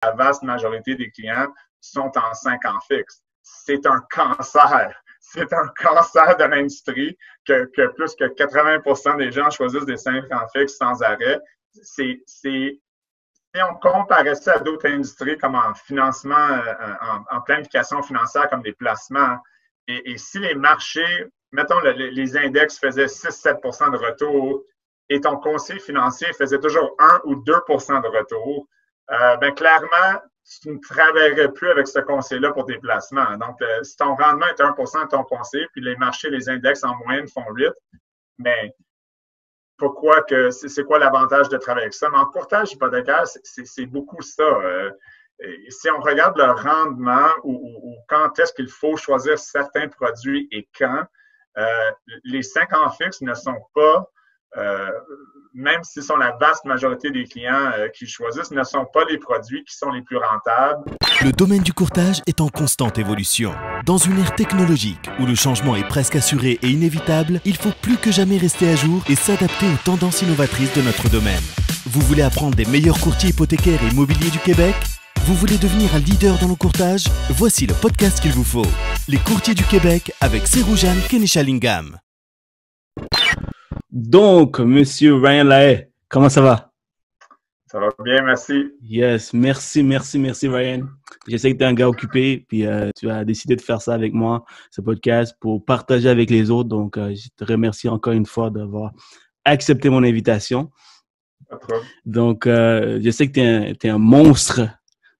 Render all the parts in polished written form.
la vaste majorité des clients sont en 5 ans fixes. C'est un cancer. C'est un cancer de l'industrie que plus que 80% des gens choisissent des 5 ans fixes sans arrêt. Si on comparait ça à d'autres industries comme en financement, en planification financière, comme des placements, et si les marchés, mettons, les index faisaient 6-7% de retour et ton conseiller financier faisait toujours 1 ou 2% de retour, ben clairement, tu ne travaillerais plus avec ce conseiller-là pour tes placements. Donc, si ton rendement est 1% de ton conseiller, puis les marchés, les index en moyenne font 8, mais pourquoi que c'est quoi l'avantage de travailler avec ça? Mais en courtage hypothécaire, c'est beaucoup ça. Si on regarde le rendement ou quand est-ce qu'il faut choisir certains produits et quand, les 5 ans fixes ne sont pas, même si sont la vaste majorité des clients qui choisissent, ne sont pas les produits qui sont les plus rentables. Le domaine du courtage est en constante évolution. Dans une ère technologique où le changement est presque assuré et inévitable, il faut plus que jamais rester à jour et s'adapter aux tendances innovatrices de notre domaine. Vous voulez apprendre des meilleurs courtiers hypothécaires et immobiliers du Québec? Vous voulez devenir un leader dans le courtage? Voici le podcast qu'il vous faut. Les courtiers du Québec avec Seroujane Kenishalingam. Donc, Monsieur Ryan Lahaye, comment ça va? Ça va bien, merci. Yes, merci Ryan. Je sais que tu es un gars occupé, puis tu as décidé de faire ça avec moi, ce podcast, pour partager avec les autres. Donc, je te remercie encore une fois d'avoir accepté mon invitation. Pas trop. Donc, je sais que tu es un monstre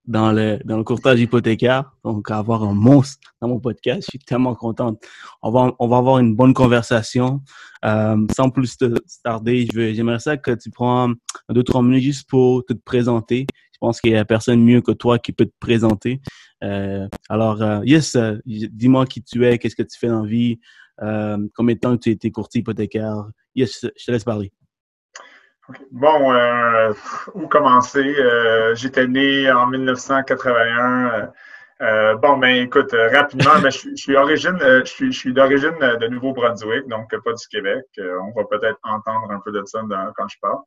dans le courtage hypothécaire. Donc, avoir un monstre dans mon podcast, je suis tellement contente. On va avoir une bonne conversation. Sans plus tarder, j'aimerais ça que tu prends 2-3 minutes juste pour te présenter. Je pense qu'il y a personne mieux que toi qui peut te présenter. Dis-moi qui tu es, qu'est-ce que tu fais dans la vie, combien de temps tu as été courtier hypothécaire. Yes, je te laisse parler. Bon, où commencer? J'étais né en 1981. Écoute, rapidement, je suis d'origine de Nouveau-Brunswick, donc pas du Québec. On va peut-être entendre un peu de ça quand je parle.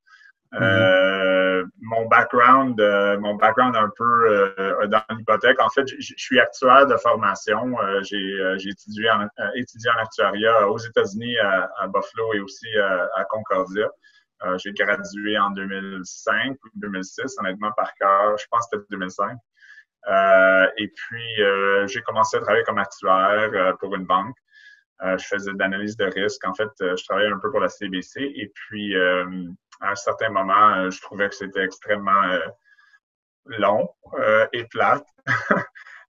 Mon background un peu dans l'hypothèque. En fait, je suis actuaire de formation. J'ai étudié en actuariat aux États-Unis, à Buffalo et aussi à Concordia. J'ai gradué en 2005 ou 2006, honnêtement, par cœur. Je pense que c'était 2005. Et puis, j'ai commencé à travailler comme actuaire pour une banque. Je faisais de l'analyse de risque. En fait, je travaillais un peu pour la CBC. Et puis, à un certain moment, je trouvais que c'était extrêmement long et plate.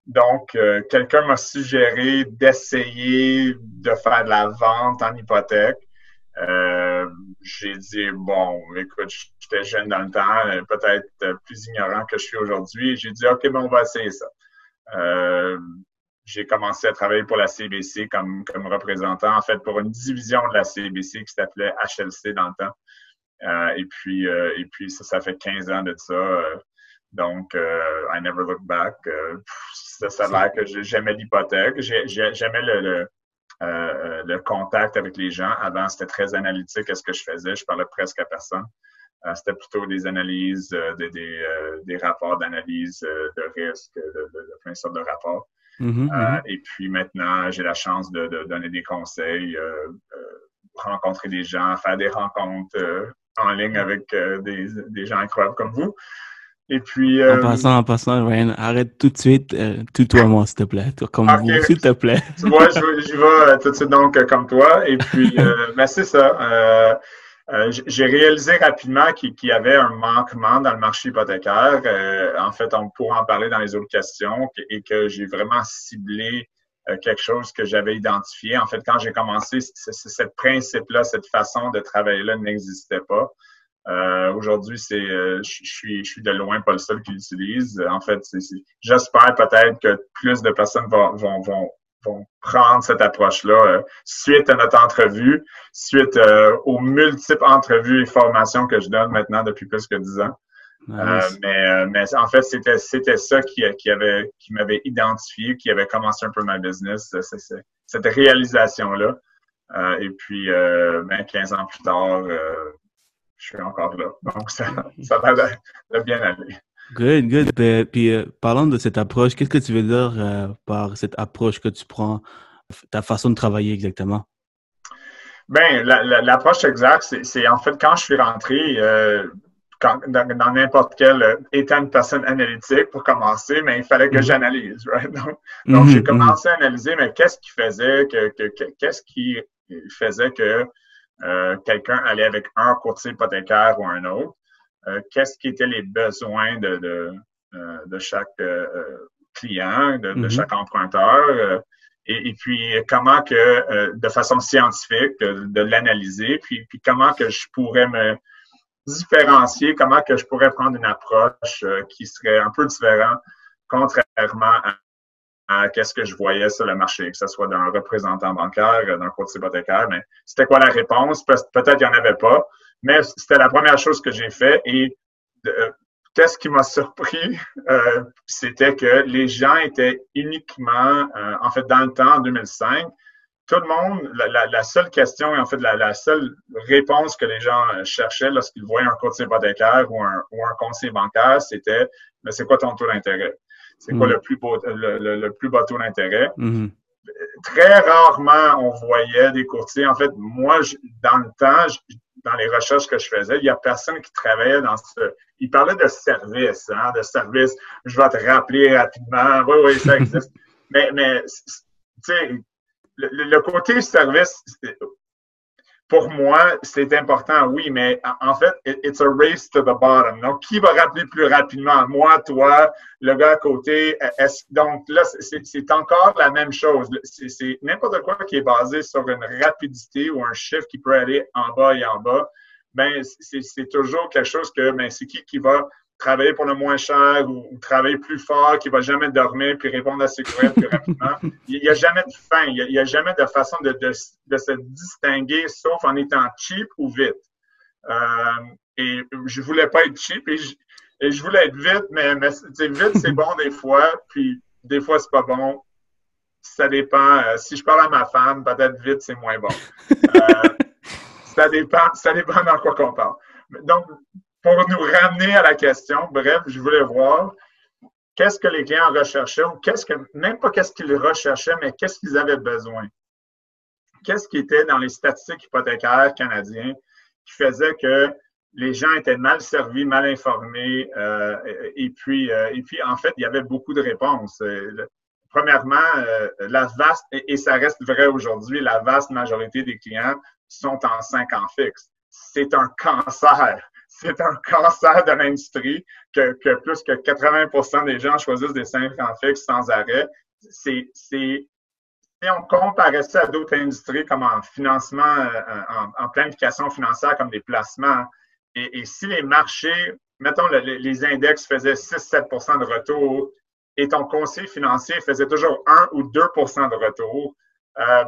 Donc, quelqu'un m'a suggéré d'essayer de faire de la vente en hypothèque. J'ai dit, bon, écoute, j'étais jeune dans le temps, peut-être plus ignorant que je suis aujourd'hui. J'ai dit, OK, on va essayer ça. J'ai commencé à travailler pour la CBC comme représentant, en fait, pour une division de la CBC qui s'appelait HLC dans le temps. Et puis ça fait 15 ans de ça. Donc, I never look back. Ça a l'air que j'aimais l'hypothèque. J'aimais le contact avec les gens. Avant, c'était très analytique à ce que je faisais. Je parlais presque à personne. C'était plutôt des analyses, des rapports d'analyse de risque, de plein de sortes de rapports. Et puis maintenant, j'ai la chance de donner des conseils, rencontrer des gens, faire des rencontres en ligne avec des gens incroyables comme vous. Et puis, en passant, Ryan, arrête tout de suite, tutoie-moi, s'il te plaît. Toi, comme vous, s'il te plaît. Tu vois, j'y vais tout de suite donc comme toi. Et puis, c'est ça. J'ai réalisé rapidement qu'il y avait un manquement dans le marché hypothécaire. En fait, on pourra en parler dans les autres questions et que j'ai vraiment ciblé quelque chose que j'avais identifié. En fait, quand j'ai commencé, ce principe-là, cette façon de travailler-là n'existait pas. Aujourd'hui, je suis de loin pas le seul qui l'utilise. En fait, j'espère peut-être que plus de personnes vont prendre cette approche-là suite à notre entrevue, suite aux multiples entrevues et formations que je donne maintenant depuis plus que 10 ans. Nice. Mais en fait, c'était ça qui m'avait identifié, qui avait commencé un peu ma business, cette réalisation-là. Et puis, 15 ans plus tard, je suis encore là. Donc, ça va bien aller. Good, good. Puis, parlant de cette approche, qu'est-ce que tu veux dire par cette approche que tu prends, ta façon de travailler exactement? Ben, l'approche exacte, c'est en fait quand je suis rentré dans n'importe quel étant une personne analytique pour commencer, mais il fallait que Mhm. j'analyse, right? Donc j'ai Mhm, mhm, commencé à analyser, mais qu'est-ce qui faisait qu'est-ce qui faisait que quelqu'un allait avec un courtier hypothécaire ou un autre? Qu'est-ce qui étaient les besoins de chaque client, de mhm, chaque emprunteur? Et puis comment que, de façon scientifique, de l'analyser, puis comment que je pourrais me différencier, comment que je pourrais prendre une approche qui serait un peu différente, contrairement à qu'est-ce que je voyais sur le marché, que ce soit d'un représentant bancaire, d'un courtier hypothécaire. Mais c'était quoi la réponse? Peut-être qu'il n'y en avait pas, mais c'était la première chose que j'ai fait. Et qu'est-ce qui m'a surpris, c'était que les gens étaient uniquement, en fait, dans le temps, en 2005, tout le monde, la seule question, en fait, la seule réponse que les gens cherchaient lorsqu'ils voyaient un courtier hypothécaire ou un conseiller bancaire, c'était, mais c'est quoi ton taux d'intérêt? C'est quoi mhm, le plus bas taux d'intérêt? mhm, Très rarement, on voyait des courtiers. En fait, moi, dans le temps, dans les recherches que je faisais, il n'y a personne qui travaillait dans ce. Il parlait de service, hein, de service. Je vais te rappeler rapidement. Oui, oui, ça existe. Mais tu sais, le côté service, pour moi, c'est important, oui, mais en fait, it's a race to the bottom. Donc, qui va rappeler plus rapidement? Moi, toi, le gars à côté. Donc, là, c'est encore la même chose. C'est n'importe quoi qui est basé sur une rapidité ou un chiffre qui peut aller en bas et en bas. Ben, c'est toujours quelque chose que, ben, c'est qui va travailler pour le moins cher ou travailler plus fort, qui va jamais dormir puis répondre à ses courriels plus rapidement. Il n'y a jamais de fin, il n'y a jamais de façon de se distinguer, sauf en étant cheap ou vite. Et je voulais pas être cheap et je voulais être vite, mais vite, c'est bon des fois, puis des fois, c'est pas bon. Ça dépend. Si je parle à ma femme, peut-être vite, c'est moins bon. Euh, ça dépend dans quoi qu'on parle. Donc, pour nous ramener à la question, bref, je voulais voir qu'est-ce que les clients recherchaient ou même pas qu'est-ce qu'ils recherchaient, mais qu'est-ce qu'ils avaient besoin. Qu'est-ce qui était dans les statistiques hypothécaires canadiens qui faisait que les gens étaient mal servis, mal informés, et puis, en fait, il y avait beaucoup de réponses. Premièrement, la vaste, et ça reste vrai aujourd'hui, la vaste majorité des clients sont en 5 ans fixes. C'est un cancer. C'est un cancer de l'industrie que plus que 80% des gens choisissent des 5 ans fixes sans arrêt. Si on comparait ça à d'autres industries comme en financement, en planification financière, comme des placements, et si les marchés, mettons, les index faisaient 6-7% de retour et ton conseiller financier faisait toujours 1 ou 2% de retour,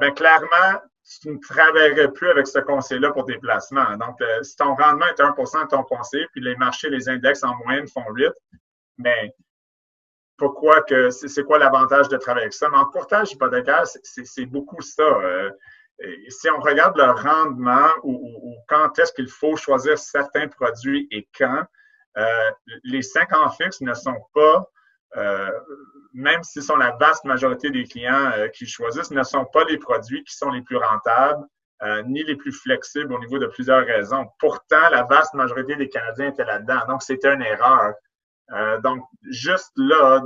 ben clairement, tu ne travaillerais plus avec ce conseiller-là pour tes placements. Donc, si ton rendement est 1% de ton conseiller, puis les marchés, les index en moyenne font 8, mais pourquoi que c'est quoi l'avantage de travailler avec ça? Mais en courtage hypothécaire, c'est beaucoup ça. Si on regarde le rendement ou quand est-ce qu'il faut choisir certains produits et quand, les 5 ans fixes ne sont pas, même s'ils sont la vaste majorité des clients qui choisissent, ne sont pas les produits qui sont les plus rentables, ni les plus flexibles au niveau de plusieurs raisons. Pourtant, la vaste majorité des Canadiens étaient là-dedans. Donc, c'était une erreur. Donc, juste là,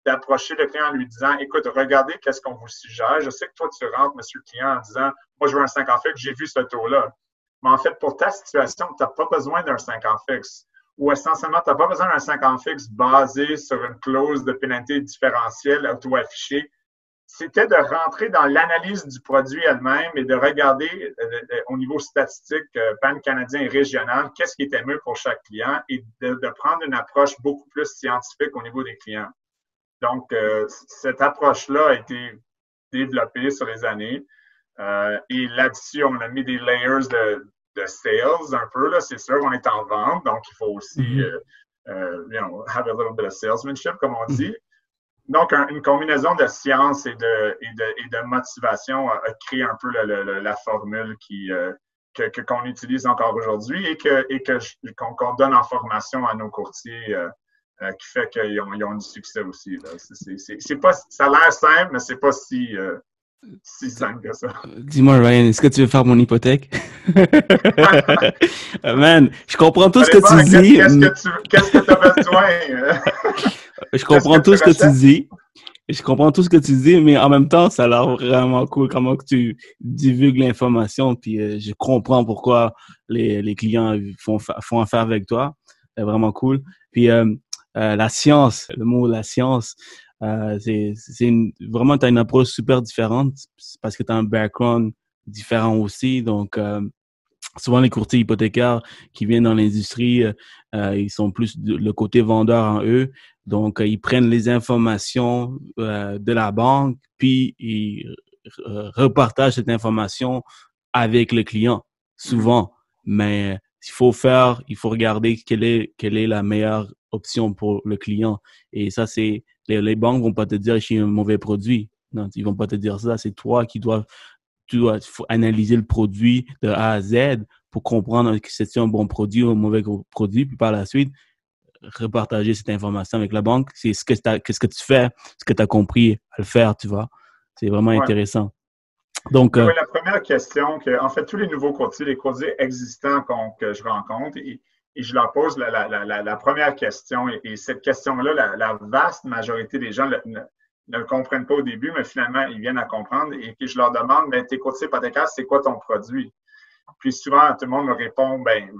d'approcher le client en lui disant, écoute, regardez qu'est-ce qu'on vous suggère. Je sais que toi, tu rentres, monsieur le client, en disant, moi, je veux un 5 ans fixe, j'ai vu ce taux-là. Mais en fait, pour ta situation, tu n'as pas besoin d'un 5 ans fixe. Ou essentiellement, tu n'as pas besoin d'un 5 ans fixe basé sur une clause de pénalité différentielle auto-affichée. C'était de rentrer dans l'analyse du produit elle-même et de regarder au niveau statistique, pan-canadien et régional, qu'est-ce qui était mieux pour chaque client et de prendre une approche beaucoup plus scientifique au niveau des clients. Donc, cette approche-là a été développée sur les années. Et là-dessus, on a mis des layers de sales un peu. Là. C'est sûr qu'on est en vente, donc il faut aussi have a little bit of salesmanship, comme on dit. Donc, une combinaison de science et de motivation a créé un peu la formule qu'on utilise encore aujourd'hui et qu'on donne en formation à nos courtiers qui fait qu'ils ont du succès aussi. Là. C'est pas, ça a l'air simple, mais c'est pas si simple que ça. Dis-moi, Ryan, est-ce que tu veux faire mon hypothèque? Man, je comprends tout ce que tu dis. Qu'est-ce que tu as besoin? Je comprends tout ce que tu dis. Je comprends tout ce que tu dis, mais en même temps, ça a l'air vraiment cool comment que tu divulgues l'information, puis je comprends pourquoi les clients font affaire avec toi. C'est vraiment cool. Puis la science, le mot la science, vraiment, tu as une approche super différente parce que tu as un background différent aussi. Donc, souvent, les courtiers hypothécaires qui viennent dans l'industrie, ils sont plus le côté vendeur en eux. Donc, ils prennent les informations de la banque, puis ils repartagent cette information avec le client, souvent. Mais il faut regarder quelle est la meilleure option pour le client. Et ça, c'est les banques vont pas te dire j'ai un mauvais produit. Non, ils vont pas te dire ça. C'est toi qui faut analyser le produit de A à Z pour comprendre que c'est un bon produit ou un mauvais produit, puis par la suite, repartager cette information avec la banque. C'est qu'est-ce que tu fais, ce que tu as compris à le faire, tu vois. C'est vraiment intéressant. Donc, oui, la première question, en fait, tous les nouveaux courtiers, les courtiers existants que je rencontre, et je leur pose la première question, et cette question-là, la vaste majorité des gens ne le comprennent pas au début, mais finalement, ils viennent à comprendre, et puis je leur demande, ben, tes courtiers hypothécaires, c'est quoi ton produit? Puis souvent, tout le monde me répond, ben,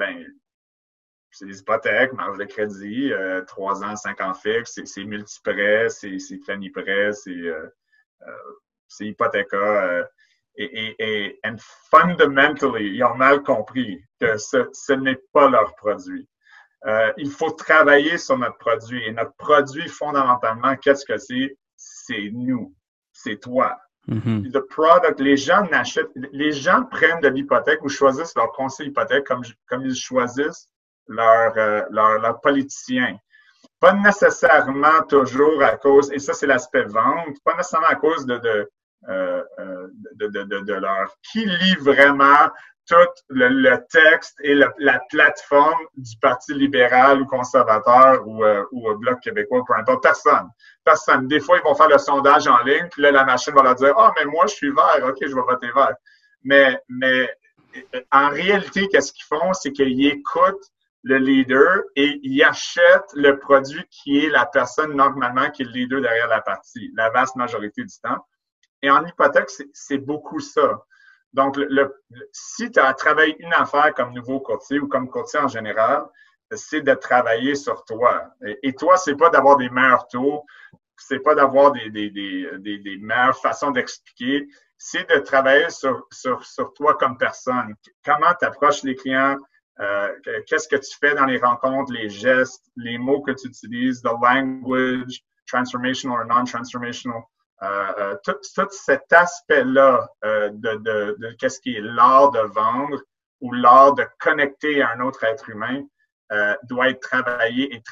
c'est des hypothèques, marge de crédit, 3 ans, 5 ans fixe, c'est multiprêt, c'est Fannie-prêt, c'est Hypothéca. Et fundamentally, ils ont mal compris que ce n'est pas leur produit. Il faut travailler sur notre produit. Et notre produit, fondamentalement, qu'est-ce que c'est? C'est nous. C'est toi. Mm-hmm. The product, les gens prennent de l'hypothèque ou choisissent leur conseiller hypothèque comme ils choisissent leur politicien. Pas nécessairement toujours à cause, et ça c'est l'aspect vente, pas nécessairement à cause de leur, qui lit vraiment tout le texte et la plateforme du Parti libéral ou conservateur ou au Bloc québécois, peu importe, personne. Des fois, ils vont faire le sondage en ligne, puis là, la machine va leur dire « Ah, mais moi, je suis vert, OK, je vais voter vert. » Mais en réalité, qu'est-ce qu'ils font? C'est qu'ils écoutent le leader et ils achètent le produit qui est la personne normalement qui est le leader derrière la partie, la vaste majorité du temps. Et en hypothèque, c'est beaucoup ça. Donc, si tu as travaillé une affaire comme nouveau courtier ou comme courtier en général, c'est de travailler sur toi. Et toi, c'est pas d'avoir des meilleurs taux, c'est pas d'avoir des meilleures façons d'expliquer, c'est de travailler sur toi comme personne. Comment tu approches les clients, qu'est-ce que tu fais dans les rencontres, les gestes, les mots que tu utilises, the language, transformational or non-transformational. Tout cet aspect-là de qu'est-ce qui est l'art de vendre ou l'art de connecter à un autre être humain doit être travaillé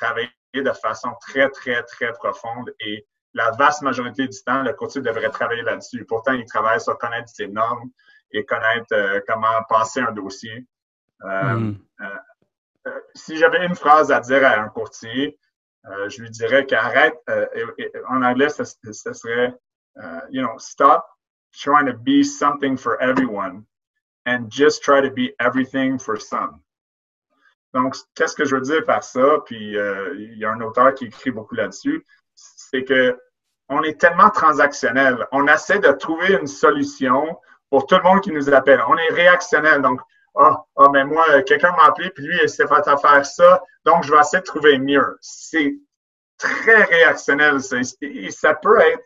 de façon très, très, très profonde. Et la vaste majorité du temps, le courtier devrait travailler là-dessus. Pourtant, il travaille sur connaître ses normes et connaître comment passer un dossier. Si j'avais une phrase à dire à un courtier, je lui dirais qu'arrête, en anglais, ce serait, stop trying to be something for everyone and just try to be everything for some. Donc, qu'est-ce que je veux dire par ça? Puis, il y a un auteur qui écrit beaucoup là-dessus, c'est que on est tellement transactionnel. On essaie de trouver une solution pour tout le monde qui nous appelle. On est réactionnel. Donc, mais moi, quelqu'un m'a appelé, puis lui, il s'est fait faire ça, donc je vais essayer de trouver mieux. C'est très réactionnel. Et ça peut être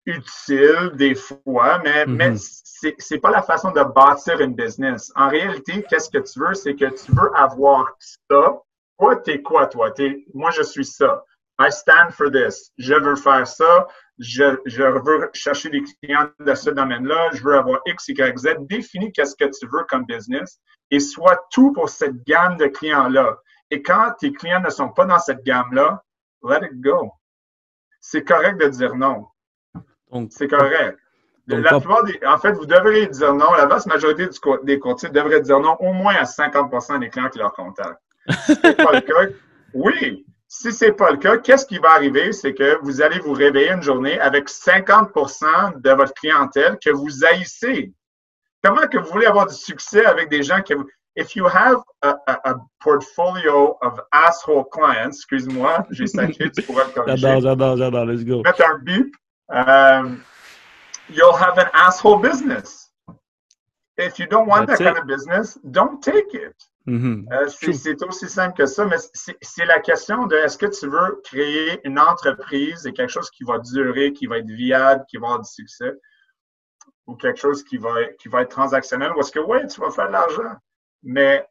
utile des fois, mais c'est pas la façon de bâtir une business. En réalité, qu'est-ce que tu veux? C'est que tu veux avoir ça. Toi, t'es quoi, toi? Moi, je suis ça. I stand for this. Je veux faire ça. Je veux chercher des clients de ce domaine-là. Je veux avoir X, Y, Z. Définis qu'est-ce que tu veux comme business et sois tout pour cette gamme de clients-là. Et quand tes clients ne sont pas dans cette gamme-là, let it go. C'est correct de dire non. C'est correct. En fait, vous devriez dire non. La vaste majorité des courtiers devraient dire non au moins à 50% des clients qui leur contactent. Si ce n'est pas le cas, Oui. Si ce n'est pas le cas, qu'est-ce qui va arriver? C'est que vous allez vous réveiller une journée avec 50% de votre clientèle que vous haïssez. Comment que vous voulez avoir du succès avec des gens que vous... If you have a portfolio of asshole clients, excuse-moi, j'ai sacré, tu pourras le corriger. J'adore, let's go. Mettre un beep. You'll have an asshole business. If you don't want that kind of business, don't take it. C'est aussi simple que ça, mais c'est la question de est-ce que tu veux créer une entreprise et quelque chose qui va durer, qui va être viable, qui va avoir du succès, ou quelque chose qui va être transactionnel, ou est-ce que oui, tu vas faire de l'argent, mais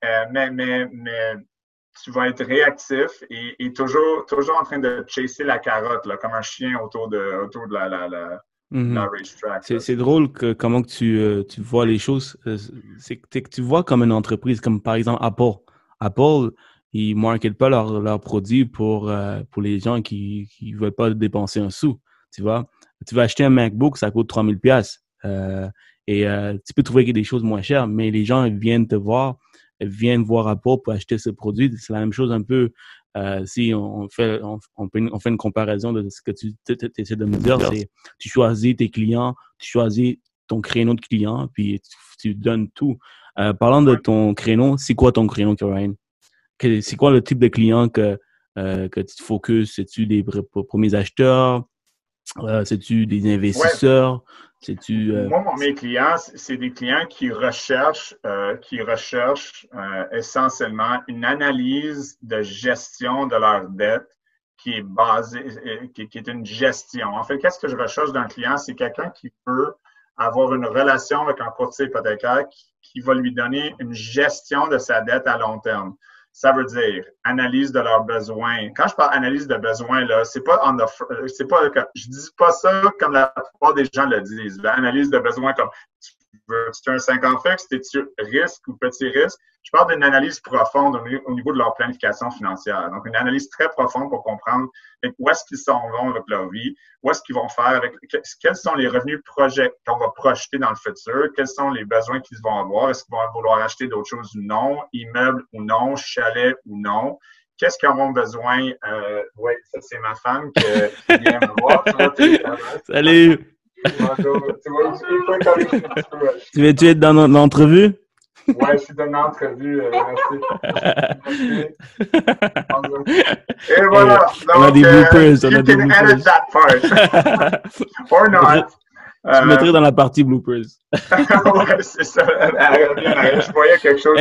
tu vas être réactif et toujours en train de chasser la carotte, là, comme un chien autour de la racetrack. C'est drôle comment que tu vois les choses. C'est que tu vois comme une entreprise, comme par exemple Apple. Apple, ils ne marketent pas leurs produits pour les gens qui ne veulent pas dépenser un sou. Tu vois? Tu vas acheter un MacBook, ça coûte 3000 $. Tu peux trouver des choses moins chères, mais les gens viennent te voir, viennent voir Apple pour acheter ce produit. C'est la même chose un peu si on fait une comparaison de ce que tu essaies de me dire. C'est tu choisis tes clients, tu choisis ton créneau de clients, puis tu donnes tout. Parlant de ton créneau, c'est quoi ton créneau, Ryan? C'est quoi le type de client que tu te focuses? C'est-tu des premiers acheteurs? C'est-tu des investisseurs? Moi, mes clients, c'est des clients qui recherchent essentiellement une analyse de gestion de leur dette qui est basée, qui est une gestion. En fait, qu'est-ce que je recherche d'un client? C'est quelqu'un qui peut avoir une relation avec un courtier hypothécaire qui va lui donner une gestion de sa dette à long terme. Ça veut dire analyse de leurs besoins. Quand je parle analyse de besoins, là, je dis pas ça comme la plupart des gens le disent. Analyse de besoins comme tu as un 5 ans fixe, es-tu risque ou petit risque? Je parle d'une analyse profonde au niveau de leur planification financière. Donc, une analyse très profonde pour comprendre où est-ce qu'ils s'en vont avec leur vie, où est-ce qu'ils vont faire quels sont les revenus qu'on va projeter dans le futur, quels sont les besoins qu'ils vont avoir, est-ce qu'ils vont vouloir acheter d'autres choses ou non, immeubles ou non, chalet ou non. Qu'est-ce qu'ils auront besoin? Oui, ça, c'est ma femme qui vient me voir. Salut! Tu veux être dans l'entrevue? Ouais, je suis dans l'entrevue. Merci. Et voilà. On a des bloopers. You can edit that part. Or not. Je mettrai dans la partie bloopers. Ouais, c'est ça. Je voyais quelque chose.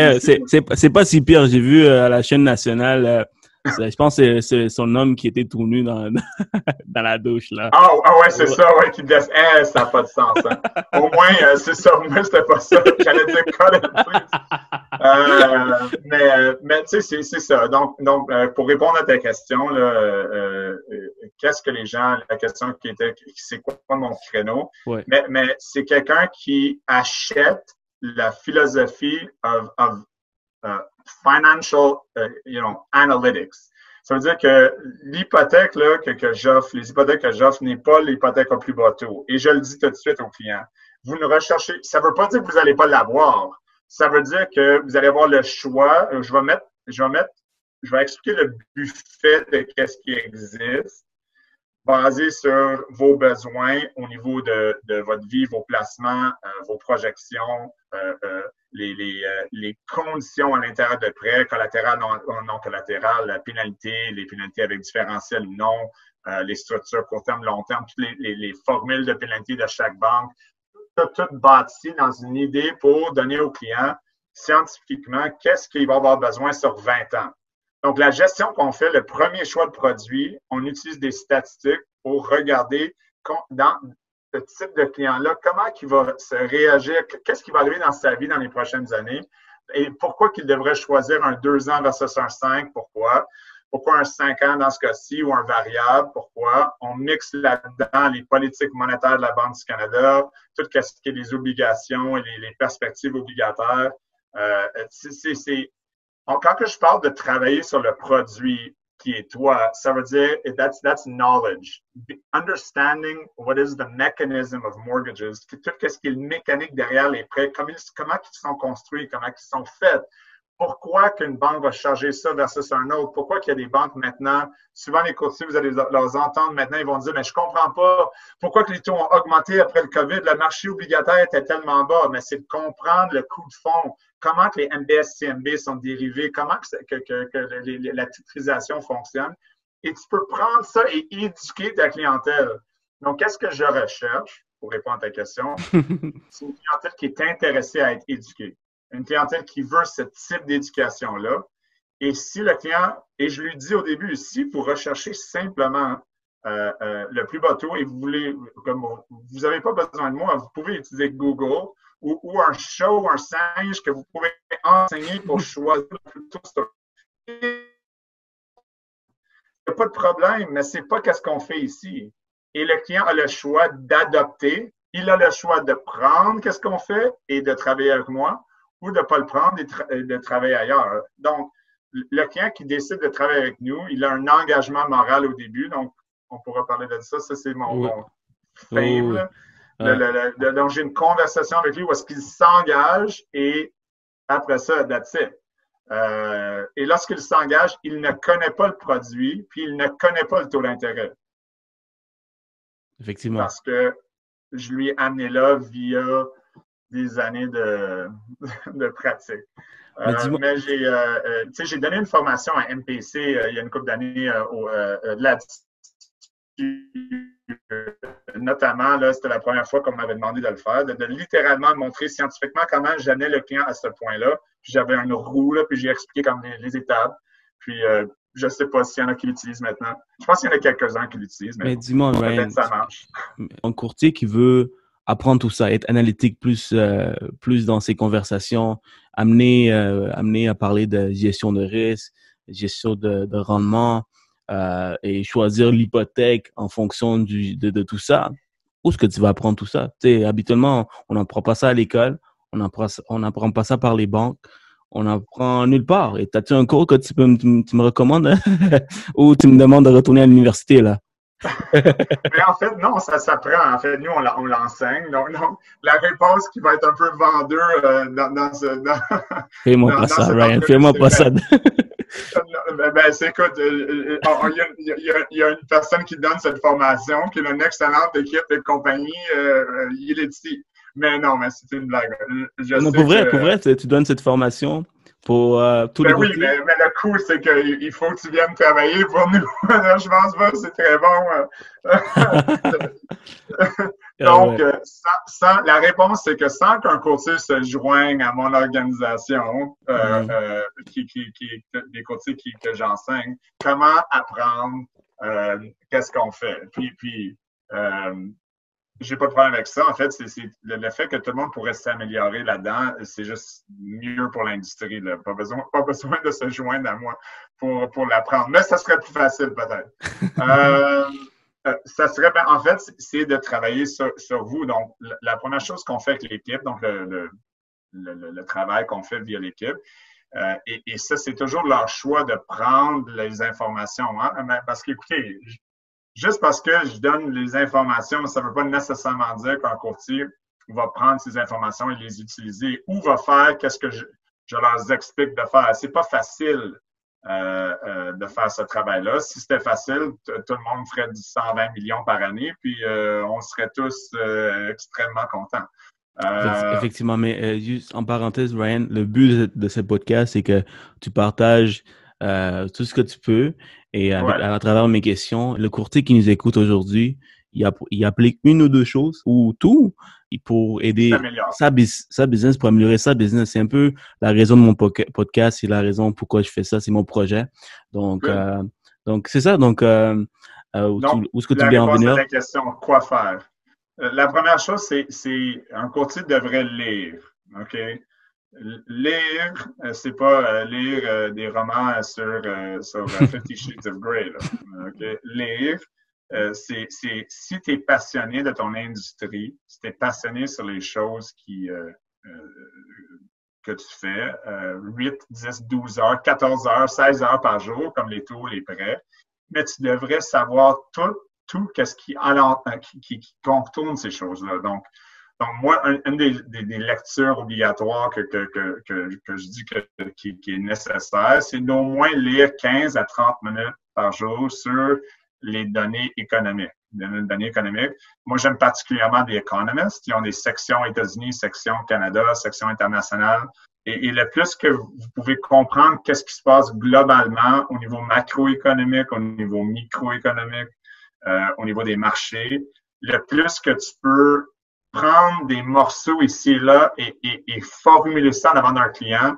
C'est pas si pire. J'ai vu à la chaîne nationale. Je pense que c'est son homme qui était tout nu dans la douche, là. Ah ouais, c'est ça, ouais, qui disait, ça n'a pas de sens, hein. Au moins, c'est ça, moi, c'était pas ça. J'allais dire cut it, please. Mais tu sais, c'est ça. Donc, pour répondre à ta question, là, qu'est-ce que les gens, la question qui était, c'est quoi mon créneau? Ouais. Mais c'est quelqu'un qui achète la philosophie of financial, analytics. Ça veut dire que l'hypothèque là, que j'offre, les hypothèques que j'offre n'est pas l'hypothèque au plus bas taux. Et je le dis tout de suite aux clients. Vous ne recherchez, ça ne veut pas dire que vous n'allez pas l'avoir. Ça veut dire que vous allez avoir le choix. Je vais expliquer le buffet de qu'est-ce qui existe, basé sur vos besoins au niveau de votre vie, vos placements, vos projections, les conditions à l'intérieur de prêt, collatéral, non collatéral, la pénalité, les pénalités avec différentiel ou non, les structures court terme, long terme, toutes les formules de pénalité de chaque banque, tout bâti dans une idée pour donner aux clients scientifiquement qu'est-ce qu'il va avoir besoin sur 20 ans. Donc, la gestion qu'on fait, le premier choix de produit, on utilise des statistiques pour regarder dans ce type de client-là, comment il va se réagir, qu'est-ce qui va arriver dans sa vie dans les prochaines années et pourquoi qu'il devrait choisir un 2 ans versus un 5, pourquoi? Pourquoi un 5 ans dans ce cas-ci ou un variable, pourquoi? On mixe là-dedans les politiques monétaires de la Banque du Canada, tout ce qui est les obligations et les perspectives obligataires. Quand je parle de travailler sur le produit qui est toi, ça veut dire that's knowledge. Understanding what is the mechanism of mortgages, tout ce qui est le mécanique derrière les prêts, comment ils sont construits, comment ils sont faits, Pourquoi qu'une banque va charger ça versus un autre? Pourquoi qu'il y a des banques maintenant? Souvent, les courtiers, vous allez leur entendre maintenant, ils vont dire, mais je comprends pas pourquoi que les taux ont augmenté après le COVID. Le marché obligataire était tellement bas. Mais c'est de comprendre le coût de fond. Comment que les MBS, CMB sont dérivés? Comment que la titrisation fonctionne? Et tu peux prendre ça et éduquer ta clientèle. Donc, qu'est-ce que je recherche, pour répondre à ta question? C'est une clientèle qui est intéressée à être éduquée. Une clientèle qui veut ce type d'éducation-là. Et si le client, et je lui dis au début, si vous recherchez simplement le plus bas taux et vous voulez, comme vous n'avez pas besoin de moi, vous pouvez utiliser Google ou un chat ou un singe que vous pouvez enseigner pour choisir le plus tôt. Il n'y a pas de problème, mais ce n'est pas ce qu'on fait ici. Et le client a le choix d'adopter, il a le choix de prendre ce qu'on fait et de travailler avec moi, ou de ne pas le prendre et de travailler ailleurs. Donc, le client qui décide de travailler avec nous, il a un engagement moral au début. Donc, on pourra parler de ça. Ça, c'est mon faible. Donc, j'ai une conversation avec lui où est-ce qu'il s'engage et après ça, that's it. Et lorsqu'il s'engage, il ne connaît pas le produit, puis il ne connaît pas le taux d'intérêt. Effectivement. Parce que je lui ai amené là via des années de pratique. Mais j'ai donné une formation à MPC il y a une couple d'années là-dessus. Notamment, là, c'était la première fois qu'on m'avait demandé de le faire, de littéralement montrer scientifiquement comment j'amenais le client à ce point-là. Puis j'avais une roue, là, puis j'ai expliqué comme les étapes. Puis je ne sais pas s'il y en a qui l'utilisent maintenant. Je pense qu'il y en a quelques-uns qui l'utilisent, mais dis-moi, Ryan, ça marche. Un courtier qui veut apprendre tout ça, être analytique plus dans ses conversations, amener à parler de gestion de risque, gestion de rendement et choisir l'hypothèque en fonction de tout ça. Où est-ce que tu vas apprendre tout ça? Tu sais, habituellement, on n'apprend pas ça à l'école, on n'apprend pas ça par les banques, on n'apprend nulle part. Et as-tu un cours que tu me recommandes ou tu me demandes de retourner à l'université là? Mais en fait, non, ça s'apprend. En fait, nous, on l'enseigne. Donc, la réponse qui va être un peu vendeur Fais-moi pas ça, Ryan. Fais-moi pas ça. Écoute, il y a une personne qui donne cette formation, qui est une excellente équipe de compagnie. Il est ici. Mais non, mais c'est une blague. Pour vrai, tu donnes cette formation pour tous les courtiers? Oui, mais le coup, c'est qu'il faut que tu viennes travailler pour nous. Je pense pas, c'est très bon. Donc, la réponse, c'est que sans qu'un courtier se joigne à mon organisation, des courtiers que j'enseigne, comment apprendre, qu'est-ce qu'on fait. Puis j'ai pas de problème avec ça. En fait, c'est le fait que tout le monde pourrait s'améliorer là-dedans, c'est juste mieux pour l'industrie. Pas besoin de se joindre à moi pour l'apprendre. Mais ça serait plus facile, peut-être. Ça serait, en fait, c'est de travailler sur vous. Donc, la première chose qu'on fait avec l'équipe, donc le travail qu'on fait via l'équipe, et ça, c'est toujours leur choix de prendre les informations. Hein? Parce qu'écoutez, juste parce que je donne les informations, ça ne veut pas nécessairement dire qu'un courtier va prendre ces informations et les utiliser ou va faire qu'est-ce que je leur explique de faire. C'est pas facile de faire ce travail-là. Si c'était facile, tout le monde ferait 120 millions par année, puis on serait tous extrêmement contents. Effectivement, mais juste en parenthèse, Ryan, le but de ce podcast, c'est que tu partages tout ce que tu peux. Et à travers mes questions, le courtier qui nous écoute aujourd'hui, il applique une ou deux choses ou tout pour aider sa business, pour améliorer sa business. C'est un peu la raison de mon podcast, c'est la raison pourquoi je fais ça, c'est mon projet. Donc c'est ça. Donc, où est-ce que tu voulais en venir? La question, quoi faire? La première chose, c'est un courtier devrait lire. OK? Lire, c'est pas lire des romans sur 50 Shades of Grey. Là. Okay? Lire, c'est si tu es passionné de ton industrie, si tu es passionné sur les choses que tu fais, 8, 10, 12 heures, 14 heures, 16 heures par jour, comme les taux, les prêts, mais tu devrais savoir tout ce qui contourne ces choses-là. Donc, Donc, moi, une des lectures obligatoires que je dis qui est nécessaire, c'est d'au moins lire 15 à 30 minutes par jour sur les données économiques. Les données économiques. Moi, j'aime particulièrement The Economist. Ils ont des sections États-Unis, sections Canada, sections internationales. Et le plus que vous pouvez comprendre qu'est-ce qui se passe globalement au niveau macroéconomique, au niveau microéconomique, au niveau des marchés, le plus que tu peux prendre des morceaux ici et là et formuler ça en avant d'un client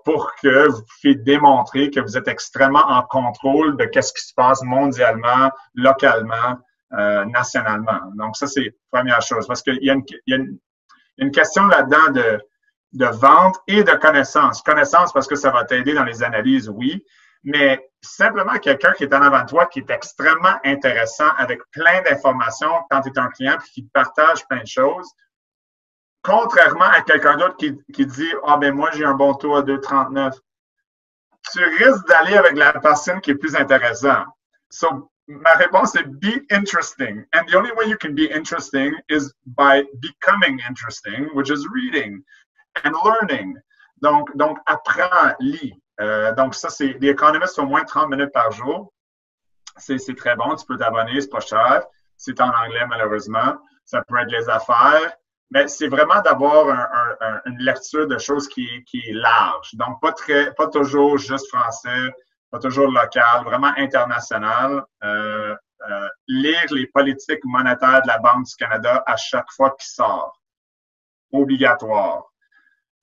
pour que vous puissiez démontrer que vous êtes extrêmement en contrôle de qu'est-ce qui se passe mondialement, localement, nationalement. Donc, ça, c'est la première chose. Parce qu'il y a une question là-dedans de vente et de connaissance. Connaissance parce que ça va t'aider dans les analyses, oui, mais simplement quelqu'un qui est en avant de toi, qui est extrêmement intéressant avec plein d'informations quand tu es un client puis qui te partage plein de choses, contrairement à quelqu'un d'autre qui dit « Ah, ben moi, j'ai un bon taux à 2,39 », tu risques d'aller avec la personne qui est plus intéressante. So, ma réponse est be interesting. And the only way you can be interesting is by becoming interesting, which is reading and learning. Donc apprends, lis. Donc, ça, c'est The Economist au moins 30 minutes par jour. C'est très bon. Tu peux t'abonner, c'est pas cher. C'est en anglais, malheureusement. Ça peut être les affaires. Mais c'est vraiment d'avoir une lecture de choses qui est large. Donc, pas toujours juste français, pas toujours local, vraiment international. Lire les politiques monétaires de la Banque du Canada à chaque fois qu'il sort. Obligatoire.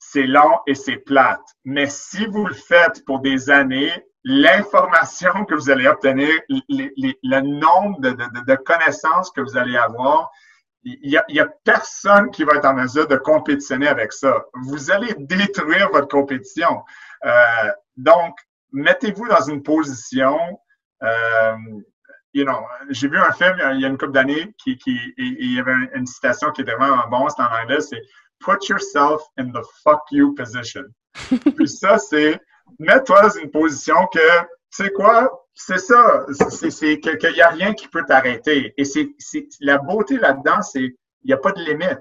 C'est long et c'est plate. Mais si vous le faites pour des années, l'information que vous allez obtenir, le nombre de connaissances que vous allez avoir, il y a personne qui va être en mesure de compétitionner avec ça. Vous allez détruire votre compétition. Donc, mettez-vous dans une position, j'ai vu un film il y a une couple d'années il y avait une citation qui était vraiment bonne, c'était en anglais, c'est Put yourself in the fuck you position. Puis ça, c'est mets-toi dans une position que, tu sais quoi, c'est ça, c'est qu'il n'y a rien qui peut t'arrêter. Et c'est la beauté là-dedans, c'est il n'y a pas de limite.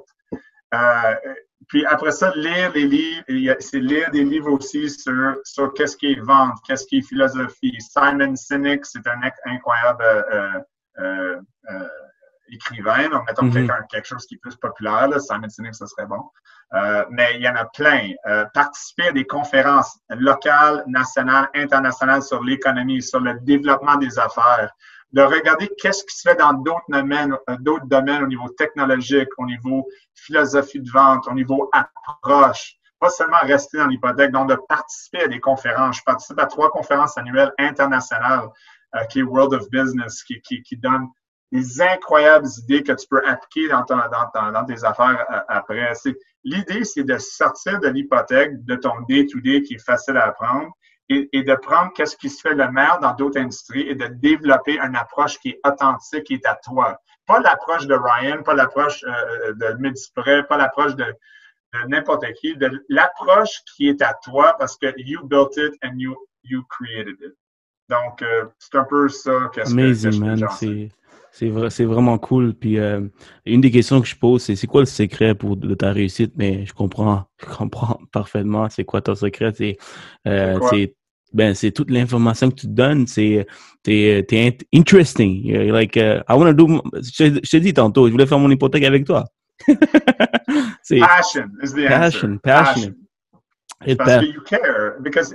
Puis après ça, lire des livres, c'est lire des livres aussi sur qu'est-ce qui est vente, qu'est-ce qui est philosophie. Simon Sinek, c'est un incroyable écrivain. Donc, mettons quelque chose qui est plus populaire, là, Simon Sinek, ça serait bon. Mais il y en a plein. Participer à des conférences locales, nationales, internationales sur l'économie, sur le développement des affaires, de regarder qu'est-ce qui se fait dans d'autres domaines au niveau technologique, au niveau philosophie de vente, au niveau approche. Pas seulement rester dans l'hypothèque, donc de participer à des conférences. Je participe à 3 conférences annuelles internationales qui est World of Business, qui donne des incroyables idées que tu peux appliquer dans tes affaires après. L'idée, c'est de sortir de l'hypothèque de ton day-to-day qui est facile à apprendre et de prendre qu'est-ce qui se fait le meilleur dans d'autres industries et de développer une approche qui est authentique, qui est à toi. Pas l'approche de Ryan, pas l'approche de Medispray, pas l'approche de n'importe qui, de l'approche qui est à toi parce que you built it and you created it. Donc, c'est un peu ça Amazing, man. C'est vraiment cool. Puis, une des questions que je pose, c'est quoi le secret de ta réussite? Mais je comprends parfaitement c'est quoi ton secret. C'est toute l'information que tu te donnes. T'es interesting. You're like, I want to do. Je t'ai dit tantôt, je voulais faire mon hypothèque avec toi. Passion is the answer. Passion. Parce que you care. Because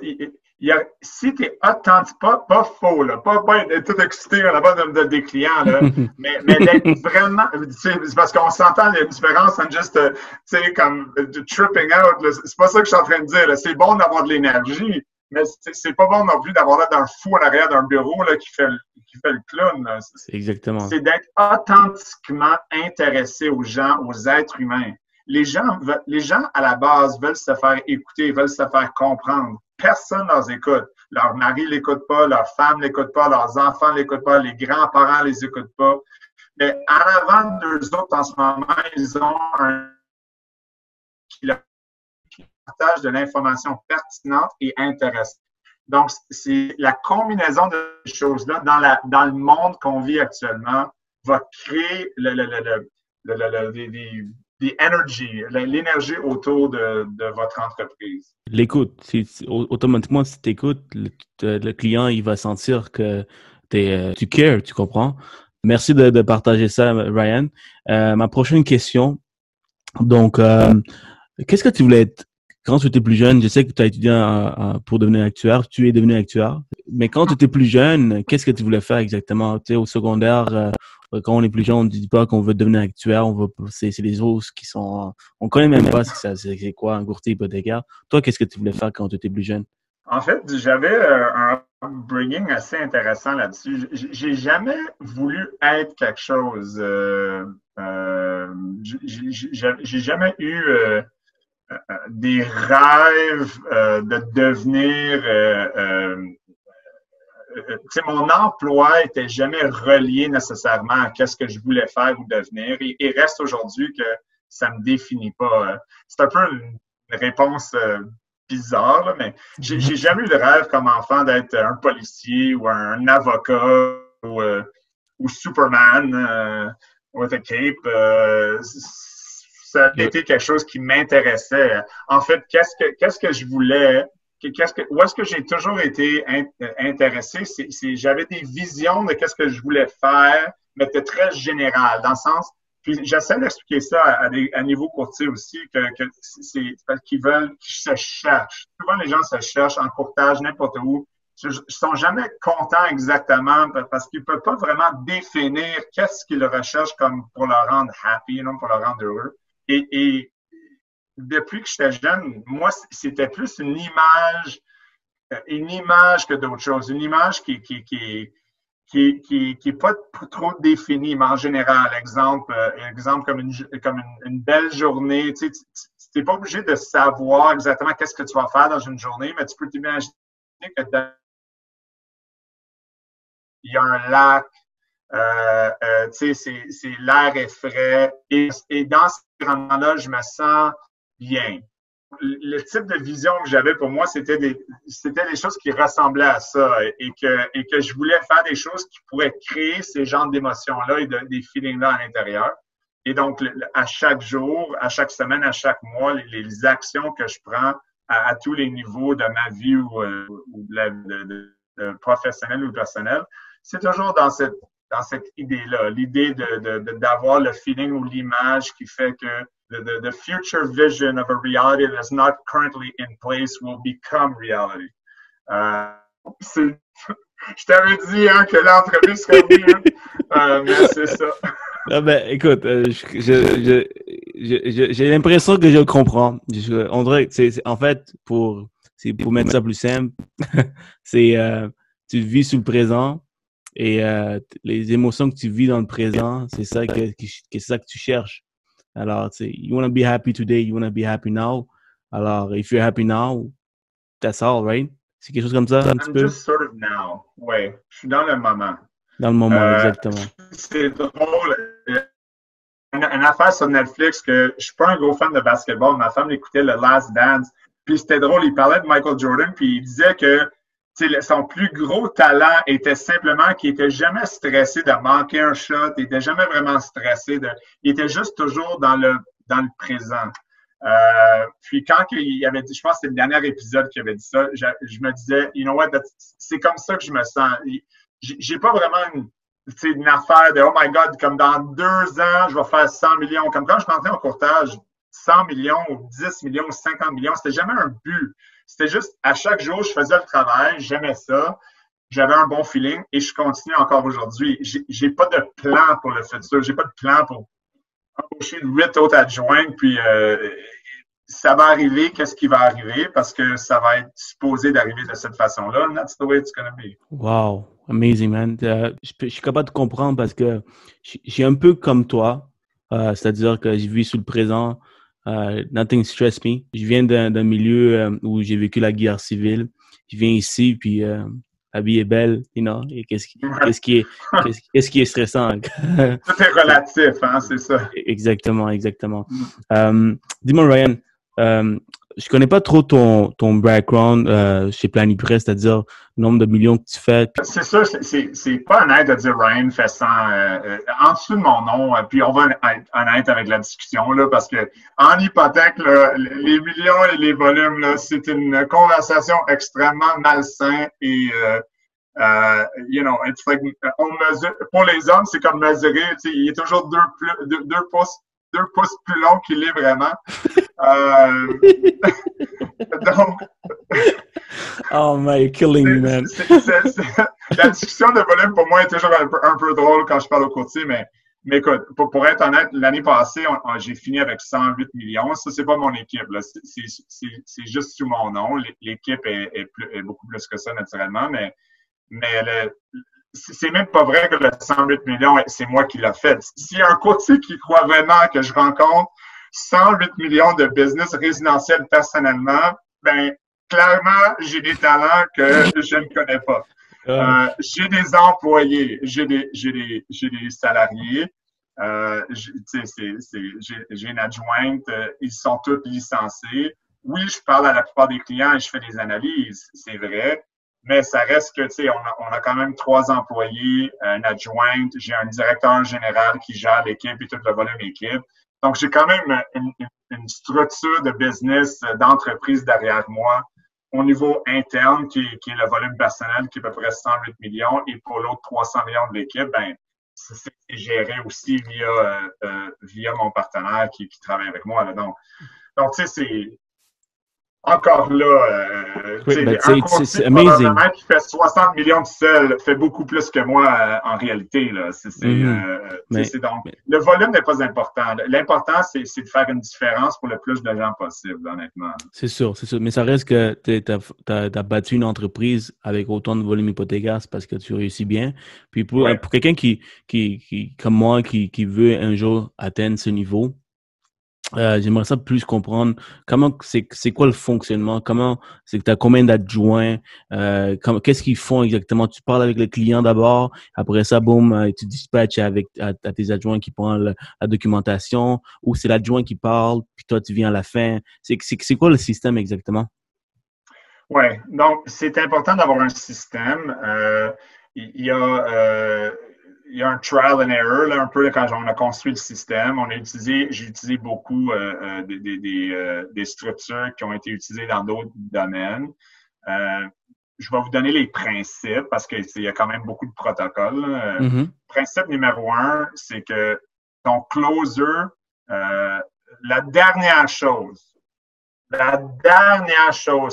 si tu es authentique, pas faux, là, pas être tout excité en avant des clients, là, mais d'être vraiment, c'est parce qu'on s'entend la différence entre juste, tu sais, comme tripping out, là, c'est pas ça que je suis en train de dire, là. C'est bon d'avoir de l'énergie, mais c'est pas bon non plus d'avoir là d'un fou en arrière d'un bureau, là, qui fait le clown, là. Exactement. C'est d'être authentiquement intéressé aux gens, aux êtres humains. Les gens, à la base, veulent se faire écouter, veulent se faire comprendre. Personne ne les écoute. Leur mari ne l'écoute pas, leur femme ne l'écoute pas, leurs enfants ne l'écoutent pas, les grands-parents ne les écoutent pas. Mais en avant d'eux autres, en ce moment, ils ont un qui partage de l'information pertinente et intéressante. Donc, c'est la combinaison de ces choses-là dans le monde qu'on vit actuellement va créer l'énergie autour de votre entreprise. L'écoute, automatiquement, si tu écoutes, le client, il va sentir que tu cares, tu comprends? Merci de partager ça, Ryan. Ma prochaine question, donc, qu'est-ce que tu voulais être quand tu étais plus jeune? Je sais que tu as étudié pour devenir actuaire, tu es devenu actuaire, mais quand tu étais plus jeune, qu'est-ce que tu voulais faire exactement? Tu sais, au secondaire, quand on est plus jeune, on ne dit pas qu'on veut devenir actuaire, c'est les autres qui sont, on connaît même pas c'est quoi un courtier hypothécaire. Toi, qu'est-ce que tu voulais faire quand tu étais plus jeune? En fait, j'avais un upbringing assez intéressant là-dessus. J'ai jamais voulu être quelque chose. J'ai jamais eu des rêves de devenir. Tu sais, mon emploi était jamais relié nécessairement à qu'est-ce que je voulais faire ou devenir. Et reste aujourd'hui que ça me définit pas. C'est un peu une réponse bizarre, là, mais j'ai jamais eu de rêve comme enfant d'être un policier ou un avocat ou Superman with a cape. Ça a été quelque chose qui m'intéressait. En fait, qu'est-ce que je voulais? Où est-ce que j'ai toujours été intéressé? J'avais des visions de qu'est-ce que je voulais faire, mais c'était très général, dans le sens. Puis j'essaie d'expliquer ça à niveau courtier aussi, que c'est parce qu'ils se cherchent. Souvent, les gens se cherchent en courtage, n'importe où. Ils ne sont jamais contents exactement parce qu'ils ne peuvent pas vraiment définir qu'est-ce qu'ils recherchent comme pour leur rendre happy, non, pour leur rendre heureux. Et depuis que j'étais jeune, moi, c'était plus une image que d'autres choses. Une image qui est pas trop définie, mais en général, exemple comme une belle journée. Tu n'es pas obligé de savoir exactement qu'est-ce que tu vas faire dans une journée, mais tu peux t'imaginer que il y a un lac, l'air est frais, et dans cet environnement-là, je me sens bien. Le type de vision que j'avais pour moi, c'était des choses qui ressemblaient à ça et que je voulais faire des choses qui pourraient créer ces genres d'émotions-là et des feelings-là à l'intérieur. Et donc, à chaque jour, à chaque semaine, à chaque mois, les actions que je prends à tous les niveaux de ma vie ou de professionnel ou personnel, c'est toujours dans cette idée-là, l'idée d'avoir le feeling ou l'image qui fait que the future vision of a reality that's not currently in place will become reality. Je t'avais dit que l'entrevue serait mieux, mais c'est ça. Ah ben, écoute, j'ai l'impression que je le comprends. On dirait que en fait, pour mettre ça plus simple, tu vis sur le présent et les émotions que tu vis dans le présent, c'est ça que tu cherches. Alors, you want to be happy today, you want to be happy now. Alors, if you're happy now, that's all, right? C'est quelque chose comme ça, un petit peu? Just sort of now. Ouais, je suis dans le moment. Dans le moment, exactement. C'est drôle. Une affaire sur Netflix que je suis pas un gros fan de basketball. Ma femme écoutait le Last Dance. Puis c'était drôle, il parlait de Michael Jordan, puis il disait que son plus gros talent était simplement qu'il était jamais stressé de manquer un shot, il était jamais vraiment stressé il était juste toujours dans le présent. Puis quand il avait dit, je pense que c'était le dernier épisode qu'il avait dit ça, je me disais, you know what, c'est comme ça que je me sens. J'ai pas vraiment une affaire de, oh my God, comme dans 2 ans, je vais faire 100 millions. Comme quand je rentrais en courtage, 100 millions, ou 10 millions, 50 millions, c'était jamais un but. C'était juste, à chaque jour, je faisais le travail, j'aimais ça, j'avais un bon feeling et je continue encore aujourd'hui. J'ai pas de plan pour le futur, j'ai pas de plan pour embaucher 8 autres adjoints, puis ça va arriver, qu'est-ce qui va arriver, parce que ça va être supposé d'arriver de cette façon-là. That's the way it's gonna be. Wow, amazing, man. Je suis capable de comprendre parce que je suis un peu comme toi, c'est-à-dire que je vis sous le présent. Nothing stress me. Je viens d'un milieu où j'ai vécu la guerre civile. Je viens ici, puis la vie est belle, you know. Et qu'est-ce qui est stressant? Tout est relatif, hein, c'est ça. Exactement. Dis-moi, Ryan, je connais pas trop ton background chez Planipress, c'est-à-dire le nombre de millions que tu fais. C'est sûr, c'est pas honnête de dire Ryan fait 100 en dessous de mon nom, puis on va être honnête avec la discussion, là, parce que en hypothèque, là, les millions et les volumes, là, c'est une conversation extrêmement malsaine et it's like, on mesure, pour les hommes, c'est comme mesurer, il est toujours deux pouces plus long qu'il est vraiment. Donc, oh man, you're killing me, man. La discussion de volume, pour moi, est toujours un peu drôle quand je parle au courtier, mais écoute, pour être honnête, l'année passée, j'ai fini avec 108 millions. Ça, c'est pas mon équipe, là. C'est juste sous mon nom. L'équipe est beaucoup plus que ça, naturellement, mais c'est même pas vrai que le 108 millions, c'est moi qui l'ai fait. S'il y a un courtier qui croit vraiment que je rencontre 108 millions de business résidentiel personnellement, ben clairement, j'ai des talents que je ne connais pas. J'ai des employés, j'ai des salariés, j'ai une adjointe, ils sont tous licenciés. Oui, je parle à la plupart des clients et je fais des analyses, c'est vrai. Mais ça reste que, tu sais, on a quand même 3 employés, une adjointe, j'ai un directeur général qui gère l'équipe et tout le volume équipe. Donc, j'ai quand même une structure de business, d'entreprise derrière moi au niveau interne, qui est le volume personnel, qui est à peu près 108 millions. Et pour l'autre 300 millions de l'équipe, ben, c'est géré aussi via mon partenaire qui travaille avec moi, là. Donc, tu sais, c'est... Encore là, un courtier probablement qui fait 60 millions de seul fait beaucoup plus que moi en réalité. Là. Donc, le volume n'est pas important. L'important, c'est de faire une différence pour le plus de gens possible, honnêtement. C'est sûr. Mais ça reste que tu as battu une entreprise avec autant de volume hypothécaire, c'est parce que tu réussis bien. Puis pour quelqu'un qui comme moi, qui veut un jour atteindre ce niveau, j'aimerais ça plus comprendre comment c'est quoi le fonctionnement, comment c'est que tu as combien d'adjoints, qu'est-ce qu'ils font exactement. Tu parles avec le client d'abord, après ça, boum, tu dispatches à tes adjoints qui prennent la documentation, ou c'est l'adjoint qui parle, puis toi tu viens à la fin. C'est quoi le système exactement? Oui, donc c'est important d'avoir un système. Il y a un trial and error, là, un peu quand on a construit le système. J'ai utilisé beaucoup des structures qui ont été utilisées dans d'autres domaines. Je vais vous donner les principes parce qu'il y a quand même beaucoup de protocoles. Principe numéro 1, c'est que ton closer, la dernière chose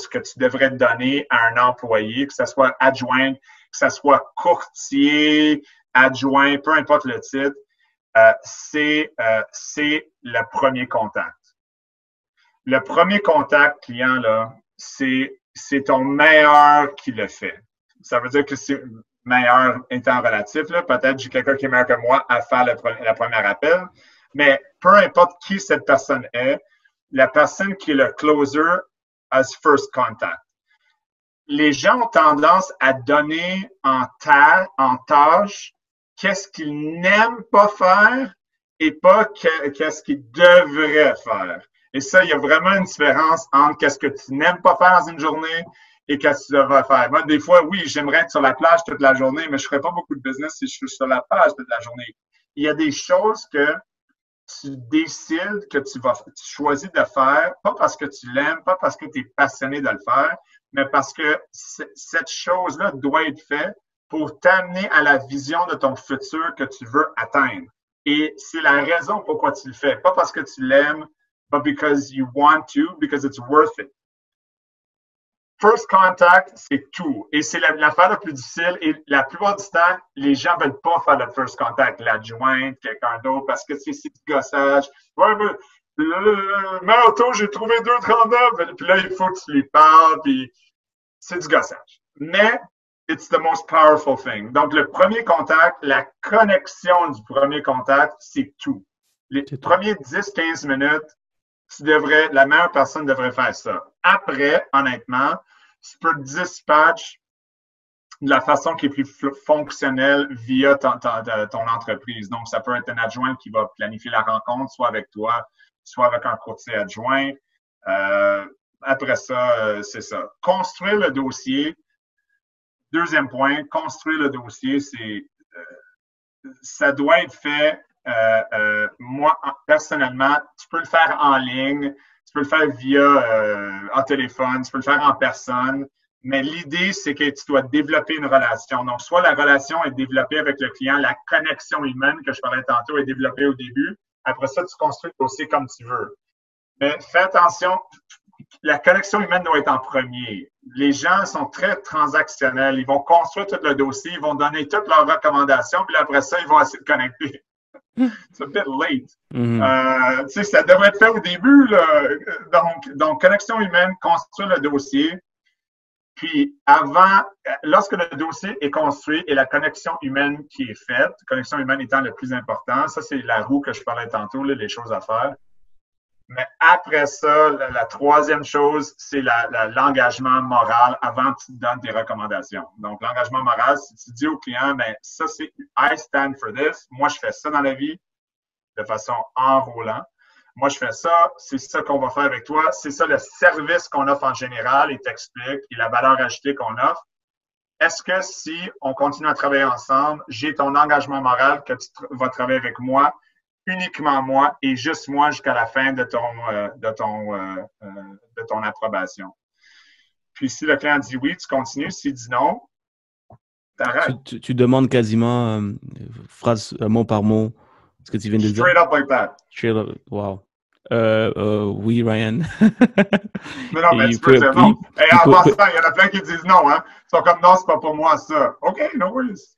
que tu devrais donner à un employé, que ce soit adjoint, que ce soit courtier, adjoint, peu importe le titre, c'est le premier contact. Le premier contact client, là, c'est ton meilleur qui le fait. Ça veut dire que c'est meilleur étant relatif, là. Peut-être j'ai quelqu'un qui est meilleur que moi à faire le premier appel, mais peu importe qui cette personne est, la personne qui est le closer as first contact. Les gens ont tendance à donner en tâche qu'est-ce qu'ils n'aiment pas faire et pas qu'est-ce qu'ils devraient faire. Et ça, il y a vraiment une différence entre qu'est-ce que tu n'aimes pas faire dans une journée et qu'est-ce que tu devrais faire. Moi, des fois, oui, j'aimerais être sur la plage toute la journée, mais je ne ferais pas beaucoup de business si je suis sur la plage toute la journée. Il y a des choses que tu décides que tu choisis de faire, pas parce que tu l'aimes, pas parce que tu es passionné de le faire, mais parce que cette chose-là doit être faite pour t'amener à la vision de ton futur que tu veux atteindre. Et c'est la raison pourquoi tu le fais. Pas parce que tu l'aimes, but because you want to, because it's worth it. First contact, c'est tout. Et c'est l'affaire la plus difficile. Et la plupart du temps, les gens ne veulent pas faire le first contact, l'adjointe, quelqu'un d'autre, parce que c'est du gossage. Ouais, mais auto, j'ai trouvé 2,39. Puis là, il faut que tu lui parles, puis c'est du gossage. Mais it's the most powerful thing. Donc, le premier contact, la connexion du premier contact, c'est tout. Les premiers 10-15 minutes, la meilleure personne devrait faire ça. Après, honnêtement, tu peux dispatch de la façon qui est plus fonctionnelle via ton entreprise. Donc, ça peut être un adjoint qui va planifier la rencontre, soit avec toi, soit avec un courtier adjoint. après ça, c'est ça. Construire le dossier. Deuxième point, construire le dossier, ça doit être fait. Moi, personnellement, tu peux le faire en ligne, tu peux le faire via en téléphone, tu peux le faire en personne. Mais l'idée, c'est que tu dois développer une relation. Donc, soit la relation est développée avec le client, la connexion humaine que je parlais tantôt est développée au début. Après ça, tu construis le dossier comme tu veux. Mais fais attention, la connexion humaine doit être en premier. Les gens sont très transactionnels. Ils vont construire tout le dossier, ils vont donner toutes leurs recommandations, puis après ça, ils vont essayer de connecter. C'est un bit late. Tu sais, ça devrait être fait au début, là. Donc, connexion humaine, construire le dossier. Puis, lorsque le dossier est construit et la connexion humaine qui est faite, connexion humaine étant le plus important, ça, c'est la roue que je parlais tantôt, là, les choses à faire. Mais après ça, la troisième chose, c'est l'engagement moral avant que tu te donnes tes recommandations. Donc, l'engagement moral, si tu dis au client, ben ça, c'est I stand for this. Moi, je fais ça dans la vie de façon enrôlante. Moi, je fais ça, c'est ça qu'on va faire avec toi, c'est ça le service qu'on offre en général et t'explique, et la valeur ajoutée qu'on offre. Est-ce que si on continue à travailler ensemble, j'ai ton engagement moral que tu vas travailler avec moi, uniquement moi et juste moi jusqu'à la fin de ton approbation. Puis si le client dit oui, tu continues. S'il dit non, t'arrêtes. Tu demandes quasiment phrase mot par mot ce que tu viens de dire. Straight up like that. Straight up, wow. Oui, Ryan. Non, mais tu peux dire non. Et en passant, il y en a plein qui disent non, hein. Ils sont comme non, c'est pas pour moi ça. OK, no worries.